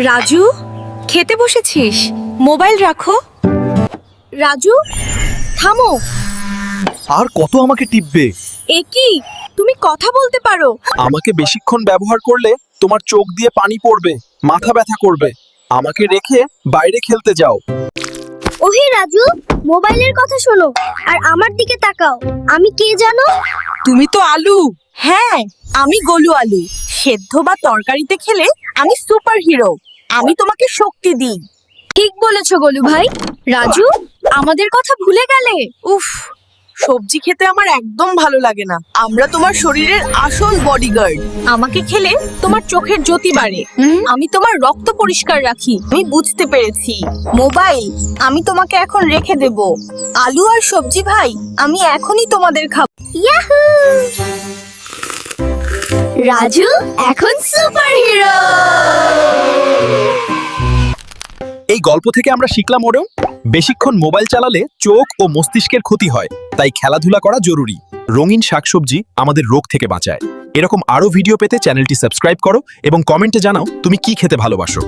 রাজু, খেতে বসেছিস? মোবাইল রাখো। রাজু, থামো। আর কত আমাকে টিপবে? এ কি, তুমি কথা বলতে পারো? আমাকে বেশিক্ষণ ব্যবহার করলে তোমার চোখ দিয়ে পানি পড়বে, মাথা ব্যথা করবে। আমাকে রেখে বাইরে খেলতে যাও। ওহে রাজু, মোবাইলের কথা শোনো আর আমার দিকে তাকাও। আমি কে জানো? তুমি তো আলু। হ্যাঁ, আমি গোলু আলু। সেদ্ধ বা তরকারিতে খেলে আমি সুপার হিরো। আমি তোমাকে শক্তি দিই। ঠিক বলেছো গোলু ভাই। রাজু, আমাদের কথা ভুলে গেলে? উফ, সবজি খেতে আমার একদম ভালো লাগে না। আমরা তোমার শরীরের আসল বডিগার্ড। আমাকে খেলে তোমার চোখের জ্যোতি বাড়ে। আমি তোমার রক্ত পরিষ্কার রাখি। আমি বুঝতে পেরেছি। মোবাইল, আমি তোমাকে এখন রেখে দেব। আলু আর সবজি ভাই, আমি এখনই তোমাদের খাবো। ইয়াহু! রাজু এখন সুপার হিরো। এই গল্প থেকে আমরা শিখলাম ওরেও বেশিক্ষণ মোবাইল চালালে চোখ ও মস্তিষ্কের ক্ষতি হয়, তাই খেলাধুলা করা জরুরি। রঙিন শাকসবজি আমাদের রোগ থেকে বাঁচায়। এরকম আরো ভিডিও পেতে চ্যানেলটি সাবস্ক্রাইব করো এবং কমেন্টে জানাও তুমি কি খেতে ভালোবাসো।